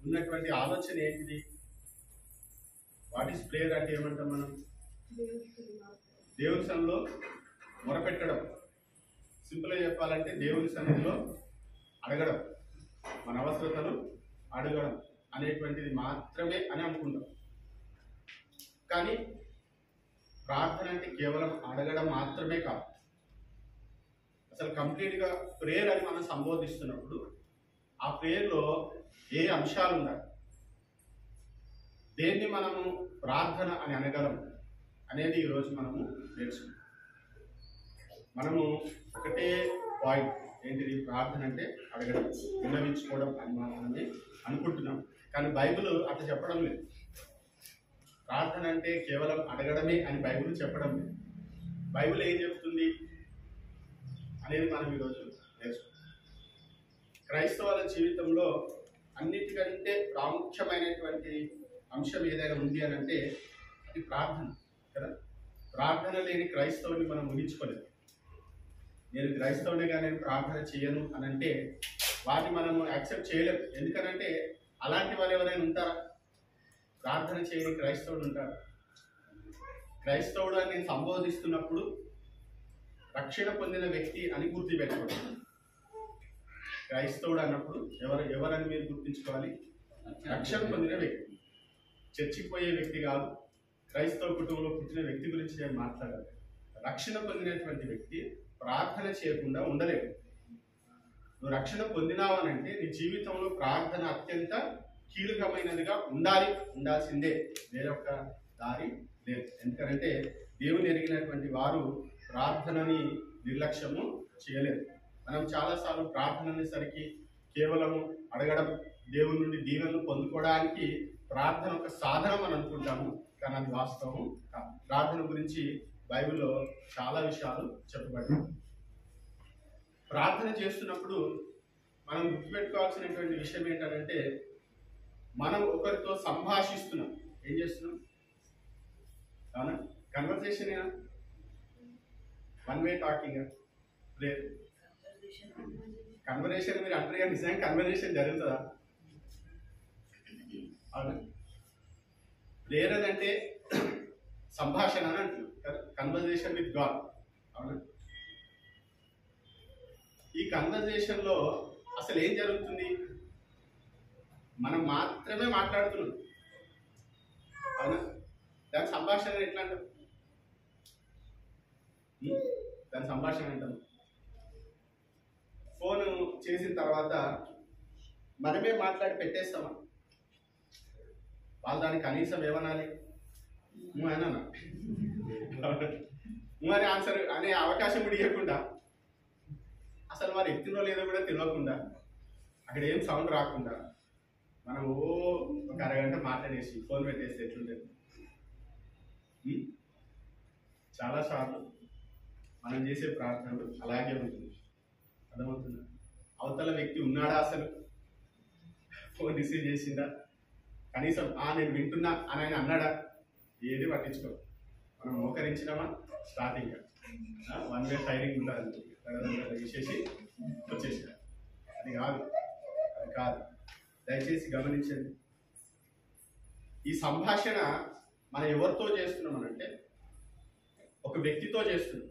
ఉన్నటువంటి ఆలోచన ఏంటిది? వాట్ ఈస్ ప్రేయర్ అంటే ఏమంటాం మనం? దేవుని సన్నిధిలో మొరపెట్టడం. సింపుల్గా చెప్పాలంటే దేవుని సన్నిధిలో అడగడం, మన అవసరతను అడగడం అనేటువంటిది మాత్రమే అని అనుకుంటాం. కానీ ప్రార్థన అంటే కేవలం అడగడం మాత్రమే కాదు. అసలు కంప్లీట్గా ప్రేయర్ అని మనం సంబోధిస్తున్నప్పుడు ఆ ప్రేయర్లో ఏ అంశాలు ఉన్నాయి, దేన్ని మనము ప్రార్థన అని అనగలం అనేది ఈరోజు మనము నేర్చుకుంటాం. మనము ఒకటే పాయింట్ ఏంటిది? ప్రార్థన అంటే అడగడం, విన్నవించుకోవడం అని మనమే అనుకుంటున్నాం. కానీ బైబిల్ అట్లా చెప్పడం లేదు. ప్రార్థన అంటే కేవలం అడగడమే అని బైబిల్ చెప్పడం లేదు. బైబిల్ ఏం చెప్తుంది అనేది మనం ఈరోజు నేర్చుకుంటాం. క్రైస్తవుల జీవితంలో అన్నిటికంటే ప్రాముఖ్యమైనటువంటి అంశం ఏదైనా ఉంది అని అంటే అది ప్రార్థన కదా. ప్రార్థన లేని క్రైస్తవుని మనం ఊహించుకోలేదు. నేను క్రైస్తవునిగా నేను ప్రార్థన చేయను అని అంటే వాటిని మనము యాక్సెప్ట్ చేయలేము. ఎందుకనంటే అలాంటి వాళ్ళు ఎవరైనా ఉంటారా? ప్రార్థన చేయని క్రైస్తవుడు ఉంటారు. క్రైస్తవుడు అని నేను సంబోధిస్తున్నప్పుడు రక్షణ పొందిన వ్యక్తి అని గుర్తుపెట్టుకోండి. క్రైస్తవుడు అన్నప్పుడు ఎవరని మీరు గుర్తించుకోవాలి? రక్షణ పొందిన వ్యక్తి. చర్చికి పోయే వ్యక్తి కాదు, క్రైస్తవ కుటుంబంలో పుట్టిన వ్యక్తి గురించి నేను మాట్లాడాలి. రక్షణ పొందినటువంటి వ్యక్తి ప్రార్థన చేయకుండా ఉండలేడు. నువ్వు రక్షణ పొందినావు అని అంటే నీ జీవితంలో ప్రార్థన అత్యంత కీలకమైనదిగా ఉండాల్సిందే. వేరొక దారి లేదు. ఎందుకంటే దేవుని ఎరిగినటువంటి వారు ప్రార్థనని నిర్లక్ష్యము చేయలేదు. మనం చాలాసార్లు ప్రార్థన అనేసరికి కేవలము అడగడం, దేవుని నుండి దీవెనలు పొందుకోవడానికి ప్రార్థన ఒక సాధనం అని అనుకుంటాము. కానీ అది వాస్తవం కాదు. ప్రార్థన గురించి బైబిల్లో చాలా విషయాలు చెప్పబడ్డాయి. ప్రార్థన చేస్తున్నప్పుడు మనం గుర్తుపెట్టుకోవాల్సినటువంటి విషయం ఏంటంటే మనం ఒకరితో సంభాషిస్తున్నాం. ఏం చేస్తున్నాం? అవునా? Conversation, one way talking, prayer. Conversation మీరు అంటారు కానీ నిజంగా కన్వర్సేషన్ జరుగుతుందా? అవునా? ప్రేయర్ అంటే సంభాషణ అని అంటున్నాం కదా. Conversation with God. అవునా? ఈ కన్వర్సేషన్లో అసలు ఏం జరుగుతుంది? మనం మాత్రమే మాట్లాడుతున్నాం. అవునా? దాని సంభాషణ ఎట్లా అంటాం? దాని సంభాషణ అంటాం. ఫోన్ చేసిన తర్వాత మనమే మాట్లాడి పెట్టేస్తామా? వాళ్ళు దానికి కనీసం ఏమనాలి? నువ్వు అనా నువ్వు అనే ఆన్సర్ అనే అవకాశం కూడా ఇవ్వకుండా, అసలు వారు ఎత్తినో లేదో కూడా తెలియకుండా, అక్కడ ఏం సౌండ్ రాకుండా మనం ఒక అరగంట మాట్లాడేసి ఫోన్ పెట్టేస్తే ఎట్లుంటుంది? చాలాసార్లు మనం చేసే ప్రార్థనలు అలాగే ఉంటుంది. అర్థమవుతుందా? అవతల వ్యక్తి ఉన్నాడా, అసలు ఫోన్ రిసీవ్ చేసిందా, కనీసం నేను వింటున్నా అని ఆయన అన్నాడా, ఏది పట్టించుకో. మనం మోకరించినామా స్టార్టింగ్ వన్ వే ఫైరింగ్ ఉంటుంది, విశేషి వచ్చేసిన. అది కాదు. దయచేసి గమనించండి. ఈ సంభాషణ మనం ఎవరితో చేస్తున్నామనంటే ఒక వ్యక్తితో చేస్తున్నాం.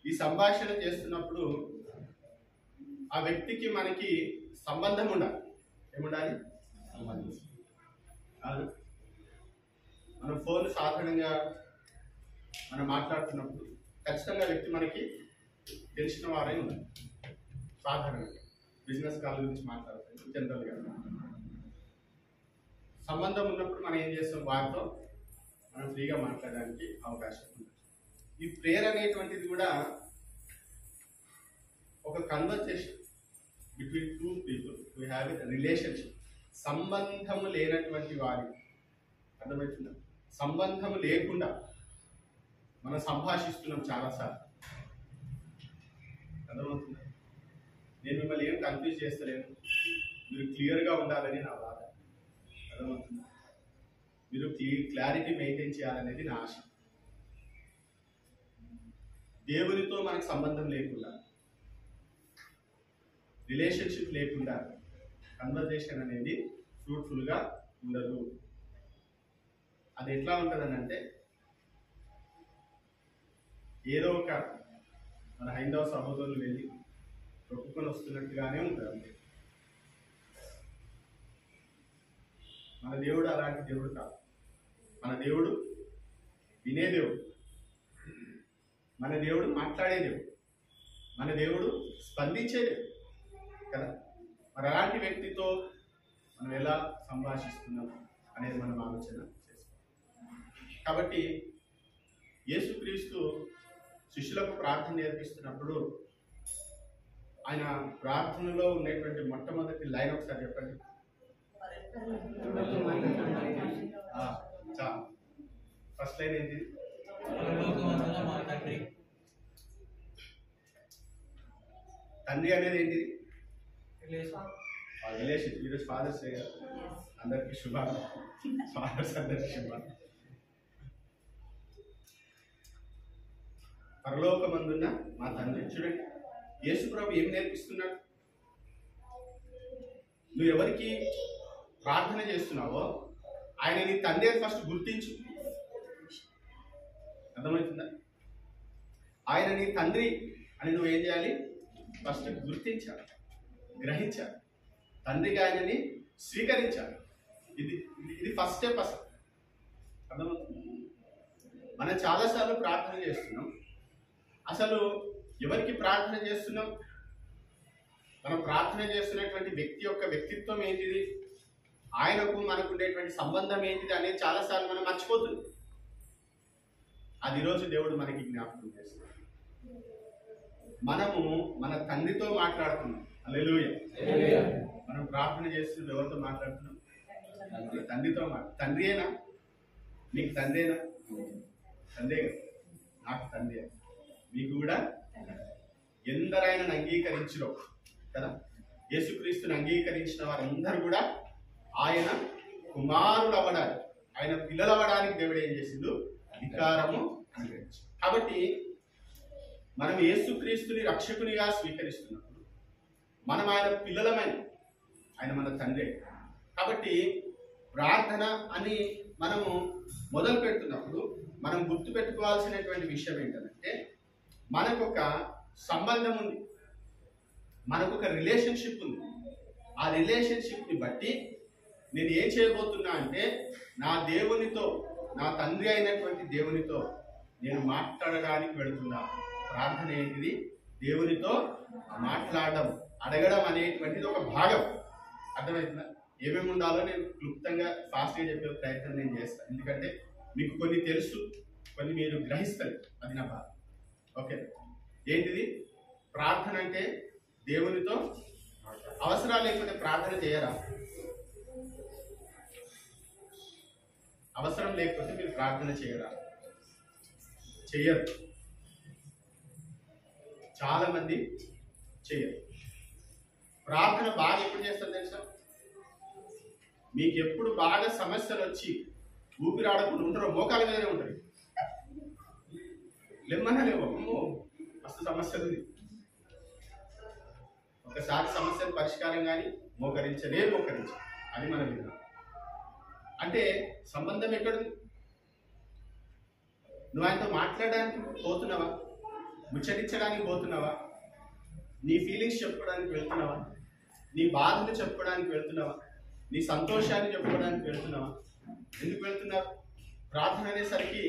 ఈ సంభాషణ చేస్తున్నప్పుడు ఆ వ్యక్తికి మనకి సంబంధం ఉండాలి. ఏముండాలి? మనం ఫోన్ సాధారణంగా మనం మాట్లాడుతున్నప్పుడు ఖచ్చితంగా వ్యక్తి మనకి తెలిసిన వారై ఉండాలి. సాధారణంగా బిజినెస్ కాల్ గురించి మాట్లాడుతాం జనరల్గా. సంబంధం ఉన్నప్పుడు మనం ఏం చేస్తాం? వారితో మనం ఫ్రీగా మాట్లాడడానికి అవకాశం ఉంది. ఈ ప్రేయర్ అనేటువంటిది కూడా ఒక conversation between two people we have a relationship. సంబంధము లేనటువంటి వారి, అర్థమవుతుందా? సంబంధము లేకుండా మనం సంభాషిస్తున్నాం చాలాసార్లు. అర్థమవుతుందా? నేను మిమ్మల్ని ఏం కన్ఫ్యూజ్ చేస్తలేను, మీరు క్లియర్గా ఉండాలని నా బాధ. అర్థమవుతుందా? మీరు క్లారిటీ మెయింటైన్ చేయాలనేది నా ఆశ. దేవునితో మనకు సంబంధం లేకుండా, రిలేషన్షిప్ లేకుండా కన్వర్జేషన్ అనేది ఫ్రూట్ఫుల్గా ఉండదు. అది ఎట్లా ఉంటుందని అంటే ఏదో ఒక మన హైందవ సహోదరులు వెళ్ళి ఒప్పుకొని వస్తున్నట్టుగానే ఉంటుంది అంతే. మన దేవుడు అలాంటి దేవుడు కాదు. మన దేవుడు వినే దేవుడు, మన దేవుడు మాట్లాడే దేవుడు, మన దేవుడు స్పందించే దేవుడు కదా. మరి అలాంటి వ్యక్తితో మనం ఎలా సంభాషిస్తున్నాం అనేది మనం ఆలోచన చేసుకోవాలి. కాబట్టి యేసుక్రీస్తు శిష్యులకు ప్రార్థన నేర్పిస్తున్నప్పుడు ఆయన ప్రార్థనలో ఉండేటువంటి మొట్టమొదటి లైన్ ఒకసారి చెప్పండి. ఫస్ట్ లైన్ ఏంటి? తండ్రి అనేది ఏంటిది? రిలేషన్. ఈరోజు ఫాదర్స్ డే కదా, అందరికి శుభాకాంక్షలు. ఫాదర్స్ అందరికి శుభాకాంక్షలు. పరలోకమందున్న మా తండ్రి. చూడండి, యేసు ప్రభు ఏం నేర్పిస్తున్నాడు? నువ్వు ఎవరికి ప్రార్థన చేస్తున్నావో ఆయన నీ తండ్రి అని ఫస్ట్ గుర్తించు. అర్థమవుతుందా? ఆయన నీ తండ్రి అని నువ్వేం చేయాలి? ఫస్ట్ గుర్తించాలి, గ్రహించాలి, తండ్రిగా ఆయనని స్వీకరించాలి. ఇది ఫస్ట్ స్టెప్ అసలు. అర్థమవుతుంది? మనం చాలాసార్లు ప్రార్థన చేస్తున్నాం. అసలు ఎవరికి ప్రార్థన చేస్తున్నాం? మనం ప్రార్థన చేస్తున్నటువంటి వ్యక్తి యొక్క వ్యక్తిత్వం ఏంటిది, ఆయనకు మనకు ఉండేటువంటి సంబంధం ఏంటిది అనేది చాలాసార్లు మనం మర్చిపోతుంది. అది ఈరోజు దేవుడు మనకి జ్ఞాపకం చేస్తున్నాడు. మనము మన తండ్రితో మాట్లాడుతున్నాం. హల్లెలూయా. మనం ప్రార్థన చేస్తున్నది ఎవరితో మాట్లాడుతున్నాం? తండ్రితో. తండ్రియేనా? నీకు తండ్రేనా? తండ్రే కదా. నాకు తండ్రి. మీకు కూడా ఎందరైనా అంగీకరించరు కదా. యేసుక్రీస్తుని అంగీకరించిన వారందరూ కూడా ఆయన కుమారులు అవ్వడానికి, ఆయన పిల్లలు అవ్వడానికి దేవుడు ఏం చేసిండు? అధికారము అనుగ్రహించాడు. కాబట్టి మనం యేసుక్రీస్తుని రక్షకునిగా స్వీకరిస్తున్నప్పుడు మనం ఆయన పిల్లలమైన, ఆయన మన తండ్రి. కాబట్టి ప్రార్థన అని మనము మొదలు పెడుతున్నప్పుడు మనం గుర్తు పెట్టుకోవాల్సినటువంటి విషయం ఏంటంటే, మనకొక సంబంధం ఉంది, మనకొక రిలేషన్షిప్ ఉంది. ఆ రిలేషన్షిప్ని బట్టి నేను ఏం చేయబోతున్నా అంటే, నా దేవునితో, నా తండ్రి అయినటువంటి దేవునితో నేను మాట్లాడడానికి వెళుతున్నా. ప్రార్థన ఏంటిది? దేవునితో మాట్లాడడం, అడగడం అనేటువంటిది ఒక భాగం. అర్థమవుతుందా? ఏమేమి ఉండాలో నేను క్లుప్తంగా ఫాస్ట్గా చెప్పే ప్రయత్నం నేను చేస్తాను. ఎందుకంటే మీకు కొన్ని తెలుసు, కొన్ని మీరు గ్రహిస్తారు. అది నా బాధ. ఓకే, ఏంటిది ప్రార్థన అంటే? దేవునితో అవసరాలు లేకపోతే ప్రార్థన చేయరా? అవసరం లేకపోతే మీరు ప్రార్థన చేయరా? చెయ్యరు. చాలా మంది చెయ్యరు. ప్రార్థన బాగా ఎప్పుడు చేస్తారు తెలుసా? మీకు ఎప్పుడు బాగా సమస్యలు వచ్చి ఊపిరి ఆడకుండా ఉంటారో మోకాల మీదనే ఉంటుంది. లేమన్నా లేవు, మస్తు సమస్యలు ఉంది. ఒకసారి సమస్యలు పరిష్కారం కానీ మోకరించలే. అది మన విధానం. అంటే సంబంధం ఎక్కడుంది? నువ్వు ఆయనతో మాట్లాడడానికి పోతున్నావా? ముచ్చటించడానికి పోతున్నావా? నీ ఫీలింగ్స్ చెప్పుకోవడానికి వెళ్తున్నావా? నీ బాధలు చెప్పుకోవడానికి వెళ్తున్నావా? నీ సంతోషాన్ని చెప్పుకోవడానికి వెళ్తున్నావా? ఎందుకు వెళ్తున్నారు? ప్రార్థన అనేసరికి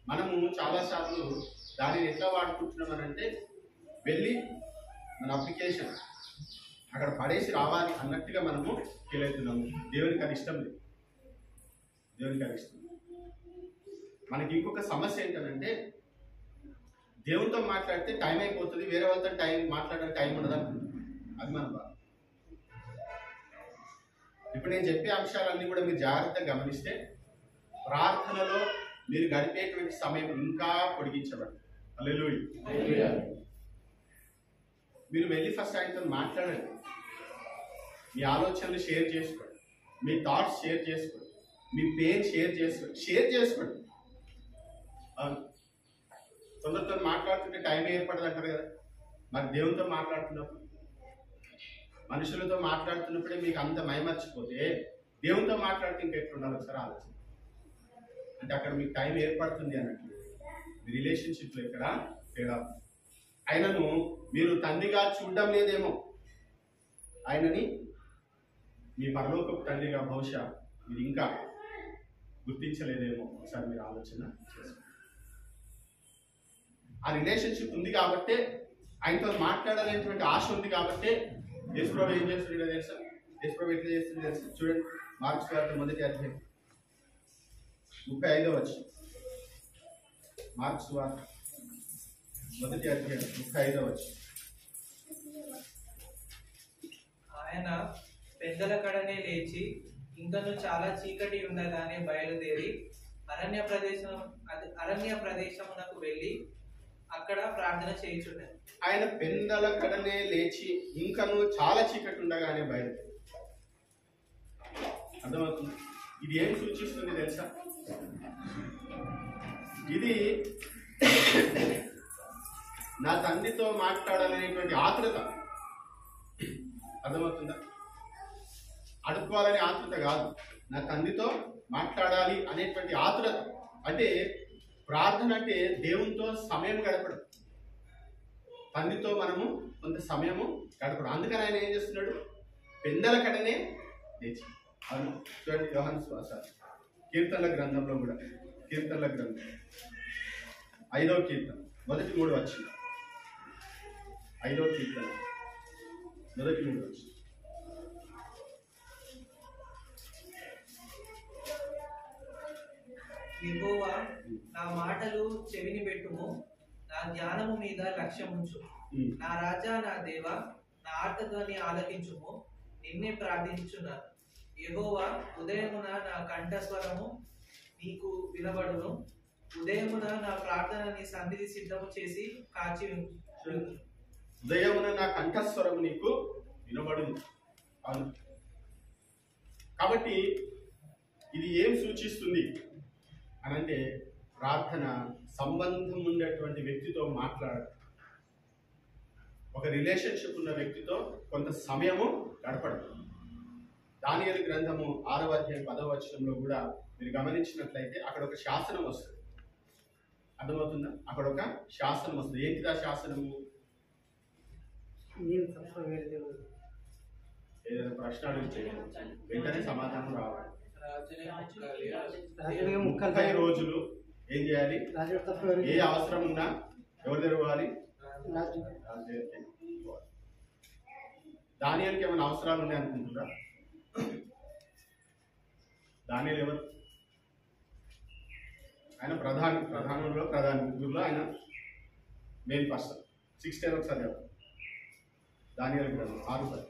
మనము చాలాసార్లు దానిని ఎట్లా వాడుకుంటున్నాం అని అంటే, వెళ్ళి మన అప్లికేషన్ అక్కడ పడేసి రావాలి అన్నట్టుగా మనము ఫీల్ అవుతున్నాము. దేవునికి అది ఇష్టం లేదు. దేవునికి అది ఇష్టం. మనకి ఇంకొక సమస్య ఏంటంటే, దేవునితో మాట్లాడితే టైం అయిపోతుంది, వేరే వాళ్ళతో మాట్లాడడానికి టైం ఉండదు అనుకుంటున్నాం. అది మన బాధ. ఇప్పుడు నేను చెప్పే అంశాలన్నీ కూడా మీరు జాగ్రత్తగా గమనిస్తే ప్రార్థనలో మీరు గడిపేటువంటి సమయం ఇంకా పొడిగించబడింది. హల్లెలూయా. మీరు వెళ్ళి ఫస్ట్ ఆయనతో మాట్లాడండి. మీ ఆలోచనలు షేర్ చేసుకోండి, మీ థాట్స్ షేర్ చేసుకోండి, మీ పెయిన్ షేర్ చేసుకోండి. కొందరితో మాట్లాడుతుంటే టైం ఏర్పడదు అంటారు కదా. మరి దేవునితో మాట్లాడుతున్నప్పుడు మనుషులతో మాట్లాడుతున్నప్పుడే మీకు అంత మైమర్చిపోతే దేవునితో మాట్లాడితే ఇంకెట్లుండాలి ఒకసారి ఆలోచన. అంటే అక్కడ మీకు టైం ఏర్పడుతుంది అన్నట్లు మీ రిలేషన్షిప్లో ఇక్కడ తేడా. ఆయనను మీరు తండ్రిగా చూడడం లేదేమో, ఆయనని మీ పరలోకపు తండ్రిగా బహుశా మీరు ఇంకా గుర్తించలేదేమో. ఒకసారి మీరు ఆలోచన చేసుకోండి. ఆ రిలేషన్షిప్ ఉంది కాబట్టే, ఆయనతో మాట్లాడాలనేటువంటి ఆశ ఉంది కాబట్టే యేసుప్రభు ఏం చేస్తుండో తెలుసా? యేసుప్రభు ఎట్లా చేస్తుండో తెలుసా? చూడండి, మార్క్స్ సువార్త 1వ అధ్యాయం 35వ వచనం. మార్క్స్ సువార్త 1వ అధ్యాయం 35వ వచనం. ఆయన పెద్దల కడనే లేచి ఇంకను చాలా చీకటి ఉండగానే బయలుదేరి అరణ్య ప్రదేశమునకు వెళ్ళి అక్కడ ప్రార్థన చేయుచుండెను. ఆయన పెద్దల కడనే లేచి ఇంకను చాలా చీకటి ఉండగానే బయలుదేరి. అర్థమవుతుంది? ఇది ఏం సూచిస్తుంది తెలుసా? ఇది నా తండ్రితో మాట్లాడాలనేటువంటి ఆతృత. అర్థమవుతుందా? అడుక్కోవాలనే ఆతృత కాదు, నా తండ్రితో మాట్లాడాలి అనేటువంటి ఆతృత. అంటే ప్రార్థన అంటే దేవునితో సమయం గడపడం, తండ్రితో మనము కొంత సమయము గడపడం. అందుకని ఆయన ఏం చేస్తున్నాడు? పెందల కడనే లేచి. అవును, చూడండి, యోహాను సువార్త కీర్తనల గ్రంథంలో కూడా, కీర్తనల గ్రంథం 5వ కీర్తన మొదటి 3 వచనం. 5వ కీర్తన మొదటి 3 వచనం. యెహోవా, నా మాటలు చెవిని పెట్టుము, నా జ్ఞానము మీద లక్ష్యముంచు. నా రాజా, నా దేవ, నా ఆర్తధ్వని ఆలకించుము, నిన్నే ప్రార్థించున్నాను. యెహోవా, ఉదయమున నా కంఠస్వరము నీకు వినబడును. ఉదయమున నా ప్రార్థన నీ సన్నిధి సిద్ధము చేసి కాచి ఉంచును. ఉదయమున నా కంఠస్వరము నీకు వినబడును. అవును, కాబట్టి ఇది ఏం సూచిస్తుంది అనంటే, ప్రార్థన సంబంధం ఉండేటువంటి వ్యక్తితో మాట్లాడడం, ఒక రిలేషన్షిప్ ఉన్న వ్యక్తితో కొంత సమయము గడపడం. దానియేలు గ్రంథము 6వ అధ్యాయం 10వ వచనంలో కూడా మీరు గమనించినట్లయితే అక్కడ ఒక శాసనం వస్తుంది. అర్థమవుతుందా? అక్కడ ఒక శాసనం వస్తుంది. ఏంటిదా శాసనము? ఏదైనా ప్రశ్న అడిగితే వెంటనే సమాధానం రావాలి. 30 రోజులు ఏం చేయాలి? ఏ అవసరం ఉన్నా ఎవరు తెరవాలి? దానియేలుకి ఏమైనా అవసరాలు ఉన్నాయి అనుకుంటున్నా? దానియేలు ఎవరు? ఆయన ప్రధానంలో ప్రధాని, ముగ్గురులో ఆయన మెయిన్ పర్సన్. 6:10 ఒకసారి చెప్పండి. దానియేలు గ్రంథం 6:10.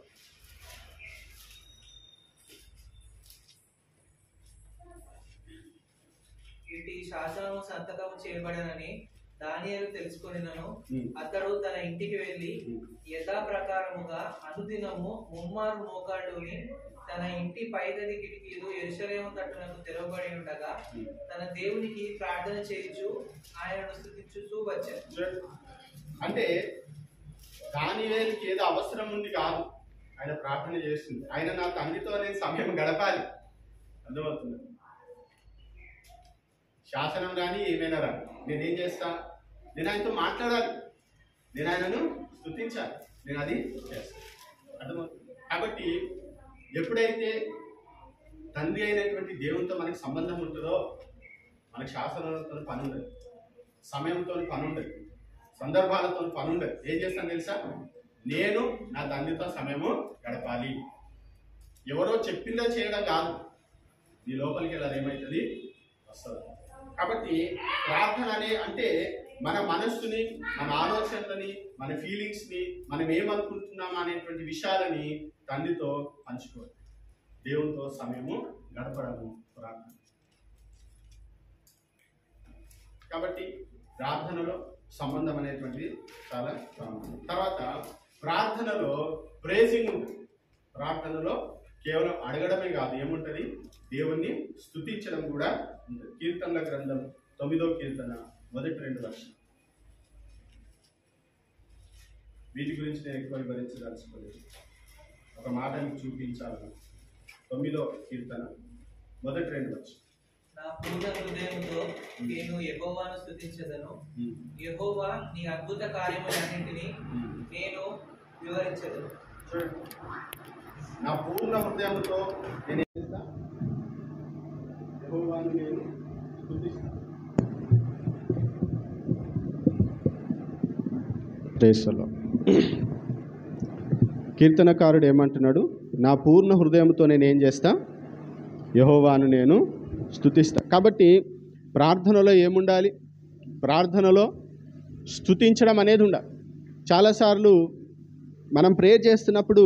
ఇటు శాసనము సంతకము చేయబడనని దానియేలు తెలుసుకొనినను అతడు తన ఇంటికి వెళ్లి యథా ప్రకారముగా అనుదినము ముమ్మారు మోకాళ్ళుని తన ఇంటి పైగది కిటికీలు యెరూషలేము తట్టునకు తెరవబడి ఉండగా తన దేవునికి ప్రార్థన చేయించు ఆయనను స్తుతించుచూ వచ్చాడు. అంటే దానియేలుకి ఏదో అవసరం ఉంది కాదు, ఆయన ప్రార్థన చేస్తుంది. ఆయన నా తండ్రితో నేను సమయం గడపాలి. అర్థమవుతుంది? శాసనం రాని ఏమైనా రాని నేనేం చేస్తా? నేను ఆయనతో మాట్లాడాలి, నేను ఆయనను స్తుతించాలి, నేను అది చేస్తాను. అర్థమవుతుంది? కాబట్టి ఎప్పుడైతే తండ్రి అయినటువంటి దేవునితో మనకి సంబంధం ఉంటుందో మనకి శాసనాలతో పని ఉండదు, సమయంతో పని ఉండదు, సందర్భాలతో పని ఉండదు. ఏం చేస్తాను తెలుసా? నేను నా తండ్రితో సమయము గడపాలి. ఎవరో చెప్పిందో చేయడం కాదు, నీ లోపలికి వెళ్ళాలి, ఏమవుతుంది? వస్తుంది. కాబట్టి ప్రార్థన అంటే మన మనస్సుని, మన ఆలోచనలని, మన ఫీలింగ్స్ని, మనం ఏమనుకుంటున్నామా అనేటువంటి విషయాలని తండ్రితో పంచుకోవాలి. దేవునితో సమయము గడపడము ప్రార్థన. కాబట్టి ప్రార్థనలో సంబంధం అనేటువంటిది చాలా ప్రాముఖ్యం. తర్వాత ప్రార్థనలో ప్రేజింగ్ ఉంటుంది. ప్రార్థనలో కేవలం అడగడమే కాదు, ఏముంటుంది? దేవుణ్ణి స్తుతించడం కూడా ఉంటుంది. కీర్తనల గ్రంథం 9వ కీర్తన మొదటి 2 వచనం. వీటి గురించి నేను ఎక్కువ వివరించదలుచుకోలేదు. ఒక మాట మీకు చూపించాలని. 9వ కీర్తన మొదటి 2 వచనం. నా పూర్ణ హృదయముతో నేను యెహోవాను స్తుతించెదను. యెహోవా నీ అద్భుత కార్యములన్నింటినీ నేను వివరించెదను. నా పూర్ణ హృదయముతో నేను యెహోవాను నేను స్తుతిస్తాను. ప్రేసలో కీర్తనకారుడు ఏమంటున్నాడు? నా పూర్ణ హృదయంతో నేను ఏం చేస్తా? యెహోవాను నేను స్తుతిస్తా. కాబట్టి ప్రార్థనలో ఏముండాలి? ప్రార్థనలో స్తుతించడం అనేది ఉండాలి. చాలాసార్లు మనం ప్రేయర్ చేస్తున్నప్పుడు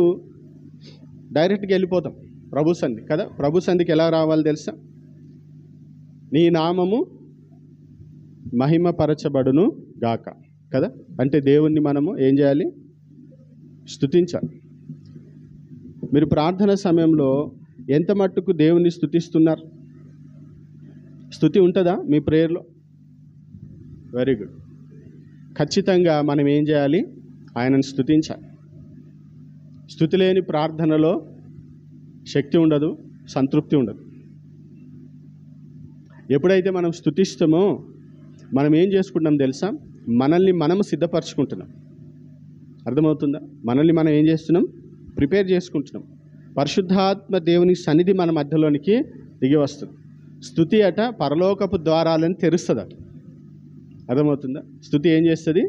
డైరెక్ట్గా వెళ్ళిపోతాం ప్రభు సంధి కదా. ప్రభు సంధికి ఎలా రావాలి తెలుసా? నీ నామము మహిమపరచబడును గాక కదా. అంటే దేవుణ్ణి మనము ఏం చేయాలి? స్తుతించాలి. మీరు ప్రార్థన సమయంలో ఎంత మట్టుకు దేవుని స్తుతిస్తున్నారు? స్తుతి ఉంటుందా మీ ప్రేయర్లో? Very good. ఖచ్చితంగా మనం ఏం చేయాలి? ఆయనను స్తుతించాలి. స్తుతి లేని ప్రార్థనలో శక్తి ఉండదు, సంతృప్తి ఉండదు. ఎప్పుడైతే మనం స్తుతిస్తామో మనం ఏం చేసుకుంటున్నాం తెలుసా? మనల్ని మనం సిద్ధపరచుకుంటున్నాం. అర్థమవుతుందా? మనల్ని మనం ఏం చేస్తున్నాం? ప్రిపేర్ చేసుకుంటున్నాం. పరిశుద్ధాత్మ దేవుని సన్నిధి మన మధ్యలోనికి దిగి వస్తుంది. స్తుతి అట పరలోకపు ద్వారాలని తెరుస్తుంది అట. అర్థమవుతుందా? స్తుతి ఏం చేస్తుంది?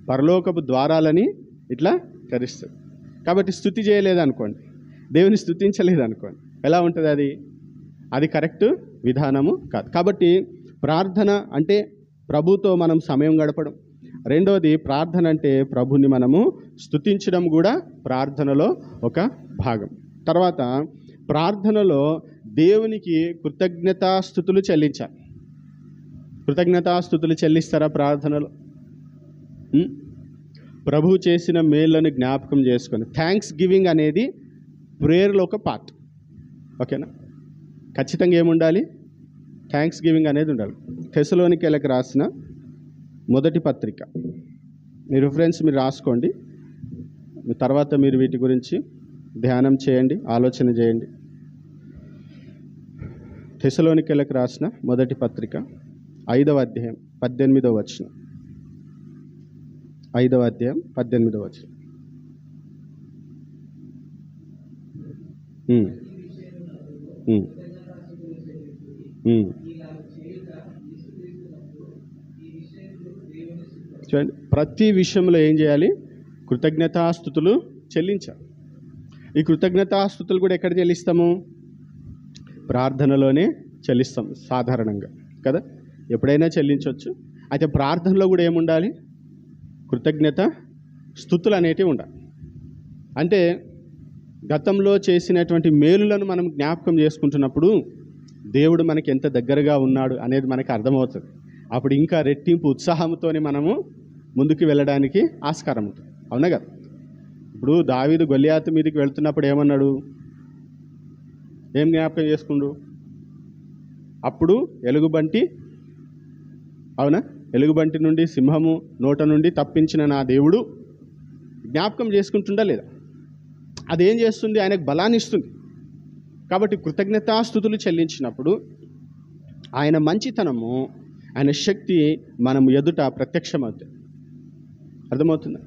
పరలోకపు ద్వారాలని ఇట్లా తెరుస్తుంది. కాబట్టి స్తుతి చేయలేదనుకోండి, దేవుని స్తుతించలేదనుకోండి, ఎలా ఉంటుంది అది? అది కరెక్ట్ విధానము కాదు. కాబట్టి ప్రార్థన అంటే ప్రభుతో మనం సమయం గడపడం. రెండవది ప్రార్థన అంటే ప్రభుని మనము స్తుతించడం కూడా ప్రార్థనలో ఒక భాగం. తర్వాత ప్రార్థనలో దేవునికి కృతజ్ఞతాస్తుతులు చెల్లించాలి. కృతజ్ఞతాస్తుతులు చెల్లిస్తారా ప్రార్థనలో? ప్రభు చేసిన మేళ్లను జ్ఞాపకం చేసుకొని థ్యాంక్స్ గివింగ్ అనేది ప్రేయర్లో ఒక పార్ట్. ఓకేనా? ఖచ్చితంగా ఏముండాలి? థ్యాంక్స్ గివింగ్ అనేది ఉండాలి. తెస్సలోనికీయులకు రాసిన మొదటి పత్రిక మీ రిఫరెన్స్ మీరు రాసుకోండి. తర్వాత మీరు వీటి గురించి ధ్యానం చేయండి, ఆలోచన చేయండి. తెస్సలోనికీయులకు రాసిన మొదటి పత్రిక 5వ అధ్యాయం 18వ వచనం. 5వ అధ్యాయం 18వ వచనం. చూడండి, ప్రతి విషయంలో ఏం చేయాలి? కృతజ్ఞతాస్తుతులు చెల్లించాలి. ఈ కృతజ్ఞతాస్తుతులు కూడా ఎక్కడ చెల్లిస్తాము? ప్రార్థనలోనే చెల్లిస్తాం సాధారణంగా కదా. ఎప్పుడైనా చెల్లించవచ్చు. అయితే ప్రార్థనలో కూడా ఏముండాలి? కృతజ్ఞత స్తుతులు అనేటివి ఉండాలి. అంటే గతంలో చేసినటువంటి మేలులను మనం జ్ఞాపకం చేసుకుంటున్నప్పుడు దేవుడు మనకి ఎంత దగ్గరగా ఉన్నాడు అనేది మనకి అర్థమవుతుంది. అప్పుడు ఇంకా రెట్టింపు ఉత్సాహంతోనే మనము ముందుకు వెళ్ళడానికి ఆస్కారం ఉంటుంది. అవునా కదా? ఇప్పుడు దావీదు గొల్లియాతు మీదకి వెళ్తున్నప్పుడు ఏమన్నాడు? ఏం జ్ఞాపకం చేసుకుండు? అప్పుడు ఎలుగుబంటి, అవునా, ఎలుగుబంటి నుండి సింహము నోట నుండి తప్పించిన నా దేవుడు జ్ఞాపకం చేసుకుంటుందా లేదా? అదేం చేస్తుంది? ఆయనకు బలాన్ని ఇస్తుంది. కాబట్టి కృతజ్ఞతాస్తుతులు చెల్లించినప్పుడు ఆయన మంచితనము, ఆయన శక్తి మనం ఎదుట ప్రత్యక్షమవుతుంది. అర్థమవుతుందా?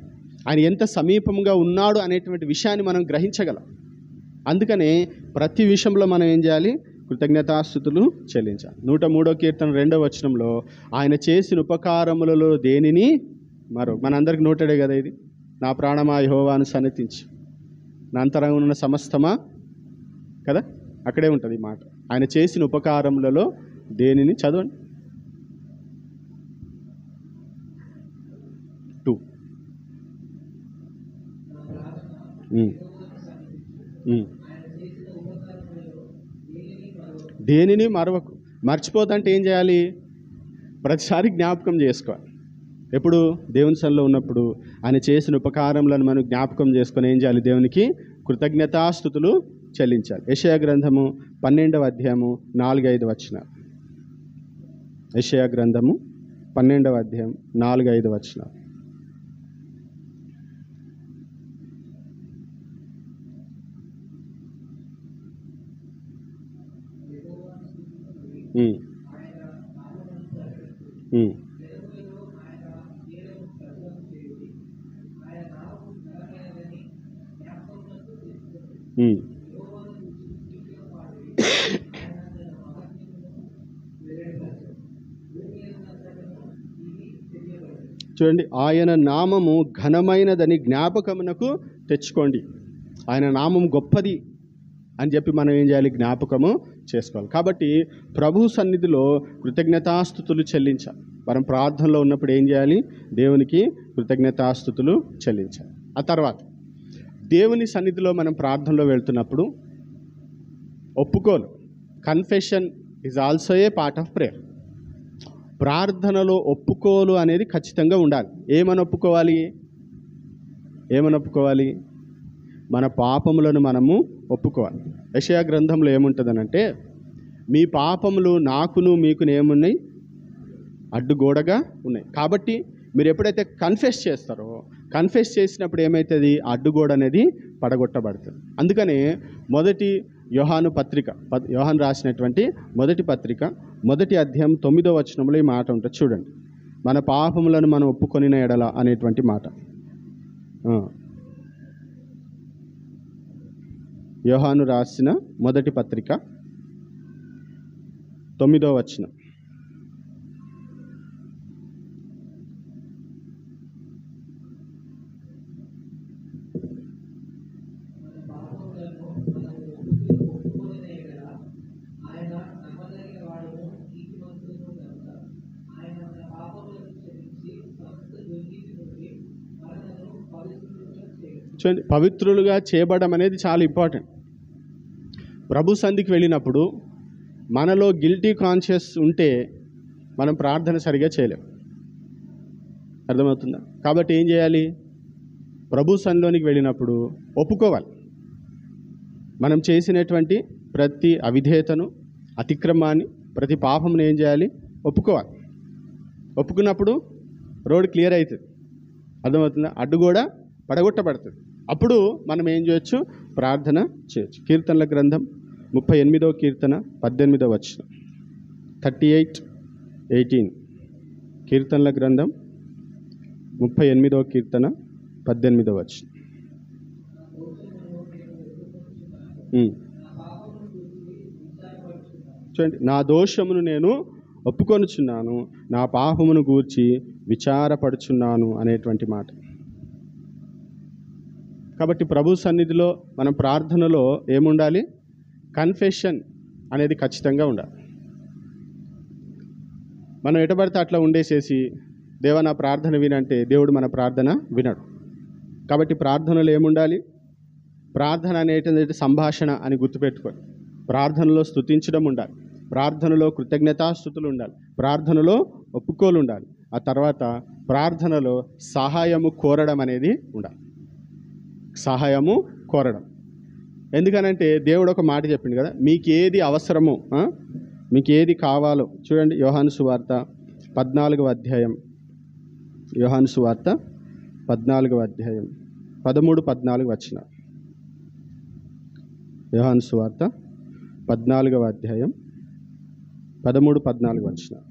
ఆయన ఎంత సమీపంగా ఉన్నాడు అనేటువంటి విషయాన్ని మనం గ్రహించగలం. అందుకనే ప్రతి విషయంలో మనం ఏం చేయాలి? కృతజ్ఞతాస్తుతులు చెల్లించాలి. 103వ కీర్తన 2వ వచనంలో ఆయన చేసిన ఉపకారములలో దేనిని మనందరికి నోటెడే కదా ఇది. నా ప్రాణమా యెహోవాను సన్నతించు, నా అంతరంగం ఉన్న సమస్తమా కదా, అక్కడే ఉంటుంది ఈ మాట. ఆయన చేసిన ఉపకారములలో దేనిని చదవండి. 2 దేనిని మరవకు. మర్చిపోతంటే ఏం చేయాలి? ప్రతిసారి జ్ఞాపకం చేసుకోవాలి. ఎప్పుడు? దేవుని సన్నిధిలో ఉన్నప్పుడు ఆయన చేసిన ఉపకారములను మనం జ్ఞాపకం చేసుకొని ఏం చేయాలి? దేవునికి కృతజ్ఞతాస్తుతులు చెల్లించాలి. యెషయా గ్రంథము 12వ అధ్యాయము 4-5 వచనాలు. యెషయా గ్రంథము 12వ అధ్యాయం 4-5 వచనాలు. ఉమ్. ఉమ్. ఉమ్. చూడండి, ఆయన నామము ఘనమైనదని జ్ఞాపకమునకు తెచ్చుకోండి. ఆయన నామం గొప్పది అని చెప్పి మనం ఏం చేయాలి? జ్ఞాపకము చేసుకోవాలి. కాబట్టి ప్రభు సన్నిధిలో కృతజ్ఞతాస్తుతులు చెల్లించాలి. మనం ప్రార్థనలో ఉన్నప్పుడు ఏం చేయాలి? దేవునికి కృతజ్ఞతాస్తుతులు చెల్లించాలి. ఆ తర్వాత దేవుని సన్నిధిలో మనం ప్రార్థనలో వెళ్తున్నప్పుడు ఒప్పుకోలు, confession is also a part of prayer. ప్రార్థనలో ఒప్పుకోలు అనేది ఖచ్చితంగా ఉండాలి. ఏమని ఒప్పుకోవాలి? మన పాపములను మనము ఒప్పుకోవాలి. యెషయా గ్రంథంలో ఏముంటుందనంటే, మీ పాపములు నాకును మీకును ఏమున్నాయి? అడ్డుగోడగా ఉన్నాయి. కాబట్టి మీరు ఎప్పుడైతే కన్ఫెస్ చేస్తారో, కన్ఫెస్ చేసినప్పుడు ఏమవుతుంది? అడ్డుగోడ అనేది పడగొట్టబడుతుంది. అందుకనే మొదటి యోహాను రాసినటువంటి మొదటి పత్రిక 1వ అధ్యాయం 9వ వచనంలో ఈ మాట ఉంటుంది. చూడండి, మన పాపములను మనం ఒప్పుకొనిన ఎడల అనేటువంటి మాట. యోహాను రాసిన మొదటి పత్రిక 9వ వచనం. చూడండి, పవిత్రులుగా చేయబడడం అనేది చాలా ఇంపార్టెంట్. ప్రభు సంధికి వెళ్ళినప్పుడు మనలో గిల్టీ కాన్షియస్ ఉంటే మనం ప్రార్థన సరిగా చేయలేం. అర్థమవుతుందా? కాబట్టి ఏం చేయాలి? ప్రభు సన్నిధిలోనికి వెళ్ళినప్పుడు ఒప్పుకోవాలి. మనం చేసినటువంటి ప్రతి అవిధేయతను, అతిక్రమాన్ని, ప్రతి పాపమును ఏం చేయాలి? ఒప్పుకోవాలి. ఒప్పుకున్నప్పుడు రోడ్ క్లియర్ అవుతుంది. అర్థమవుతుందా? అడ్డు కూడా పడగొట్టబడుతుంది. అప్పుడు మనం ఏం చేయొచ్చు? ప్రార్థన చేయొచ్చు. కీర్తనల గ్రంథం 38వ కీర్తన 18వ వచనం. 38:18. కీర్తనల గ్రంథం 38వ కీర్తన 18వ వచనం. చూడండి, నా దోషమును నేను ఒప్పుకొనుచున్నాను, నా పాపమును గూర్చి విచారపడుచున్నాను అనేటువంటి మాట. కాబట్టి ప్రభు సన్నిధిలో మనం ప్రార్థనలో ఏముండాలి? కన్ఫెషన్ అనేది ఖచ్చితంగా ఉండాలి. మనం ఎటబడితే అట్లా ఉండేసేసి దేవా నా ప్రార్థన వినంటే దేవుడు మన ప్రార్థన వినడు. కాబట్టి ప్రార్థనలో ఏముండాలి? ప్రార్థన అనేటువంటి సంభాషణ అని గుర్తుపెట్టుకోండి. ప్రార్థనలో స్తుతించడం ఉండాలి, ప్రార్థనలో కృతజ్ఞతాస్తుతులు ఉండాలి, ప్రార్థనలో ఒప్పుకోలు ఉండాలి. ఆ తర్వాత ప్రార్థనలో సహాయము కోరడం అనేది ఉండాలి. సహాయము కోరడం. ఎందుకనంటే దేవుడు ఒక మాట చెప్పింది కదా, మీకు ఏది అవసరమో, మీకు ఏది కావాలో. చూడండి, యోహాను సువార్త 14వ అధ్యాయం. యోహాను సువార్త 14వ అధ్యాయం 13-14 వచనాలు. యోహాను సువార్త 14వ అధ్యాయం 13-14 వచనాలు.